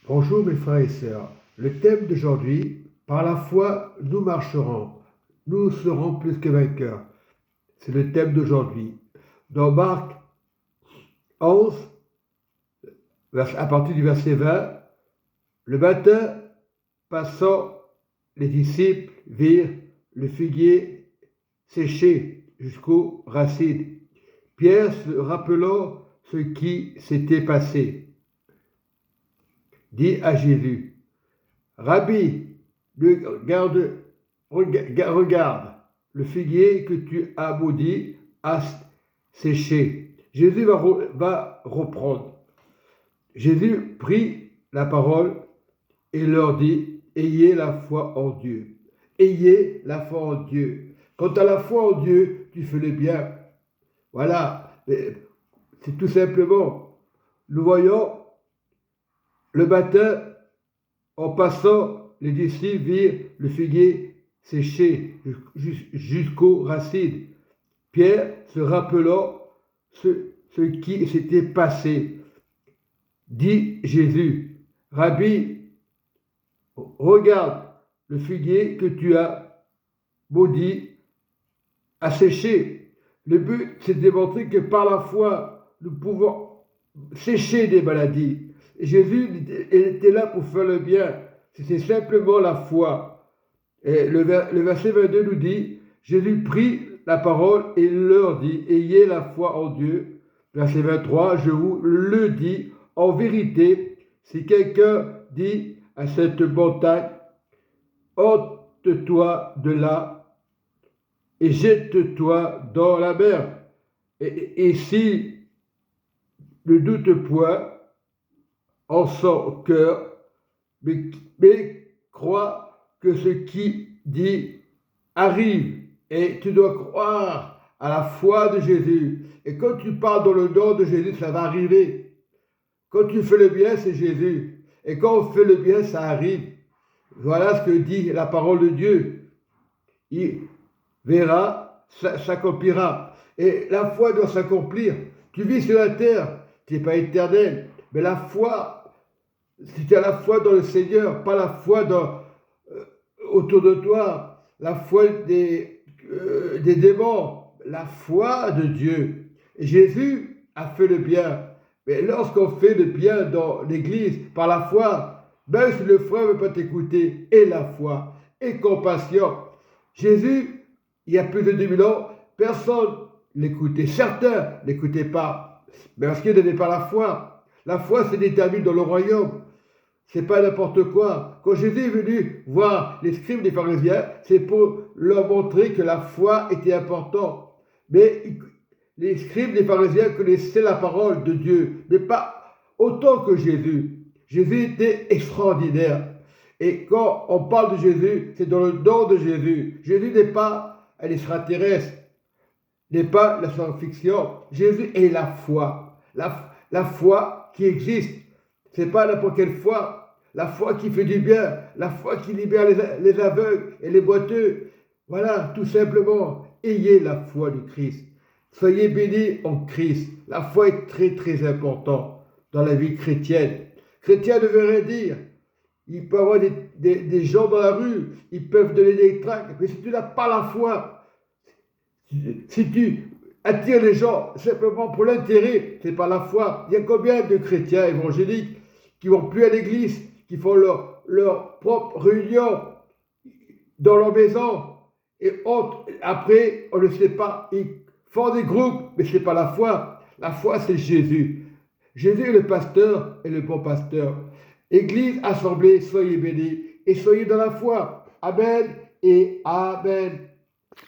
Bonjour mes frères et sœurs. Le thème d'aujourd'hui, par la foi, nous marcherons. Nous serons plus que vainqueurs. C'est le thème d'aujourd'hui. Dans Marc 11, à partir du verset 20, le matin, passant, les disciples virent le figuier séché jusqu'aux racines. Pierre se rappelant ce qui s'était passé, dit à Jésus, Rabbi, regarde, le figuier que tu as maudit a séché. Jésus va reprendre. Jésus prit la parole et leur dit, ayez la foi en Dieu. Ayez la foi en Dieu. Quant à la foi en Dieu, tu fais le bien. Voilà, c'est tout simplement. Nous voyons le matin, en passant, les disciples virent le figuier séché jusqu'aux racines. Pierre, se rappelant ce qui s'était passé, dit Jésus, Rabbi, regarde, le figuier que tu as maudit a séché. Le but, c'est de démontrer que par la foi, nous pouvons sécher des maladies. Jésus était là pour faire le bien. C'était simplement la foi. Et le verset 22 nous dit, Jésus prit la parole et leur dit, ayez la foi en Dieu. Verset 23, je vous le dis, en vérité, si quelqu'un dit à cette montagne, ôte-toi de là et jette-toi dans la mer. Et si ne doute point en son cœur, mais crois que ce qui dit arrive. Et tu dois croire à la foi de Jésus. Et quand tu parles dans le nom de Jésus, ça va arriver. Quand tu fais le bien, c'est Jésus. Et quand on fait le bien, ça arrive. Voilà ce que dit la parole de Dieu. Il verra, ça s'accomplira. Et la foi doit s'accomplir. Tu vis sur la terre, tu n'es pas éternel. Mais la foi, si tu as la foi dans le Seigneur, pas la foi autour de toi, la foi des démons, la foi de Dieu. Et Jésus a fait le bien. Mais lorsqu'on fait le bien dans l'église, par la foi, même si le frère ne veut pas t'écouter, et la foi, et compassion. Jésus, il y a plus de 2000 ans, personne l'écoutait. Certains n'écoutaient pas, mais parce qu'ils n'avaient pas la foi. La foi se détermine dans le royaume. C'est pas n'importe quoi. Quand Jésus est venu voir les scribes des pharisiens, c'est pour leur montrer que la foi était importante. Mais les scribes des pharisiens connaissaient la parole de Dieu, mais pas autant que Jésus. Jésus était extraordinaire. Et quand on parle de Jésus, c'est dans le nom de Jésus. Jésus n'est pas un extraterrestre, n'est pas la science-fiction. Jésus est la foi. La foi qui existe. C'est pas n'importe quelle foi. La foi qui fait du bien, la foi qui libère les aveugles et les boiteux. Voilà, tout simplement, ayez la foi du Christ. Soyez bénis en Christ. La foi est très très importante dans la vie chrétienne. Chrétien ne veut rien dire. Il peut y avoir des gens dans la rue, ils peuvent donner des tracts, mais si tu n'as pas la foi, si tu attires les gens simplement pour l'intérêt, c'est pas la foi. Il y a combien de chrétiens évangéliques qui vont plus à l'église, qui font leur propre réunion dans leur maison, et après, on ne sait pas, ils font des groupes, mais ce n'est pas la foi. La foi, c'est Jésus. Jésus est le pasteur et le bon pasteur. Église, assemblée, soyez bénis et soyez dans la foi. Amen et Amen.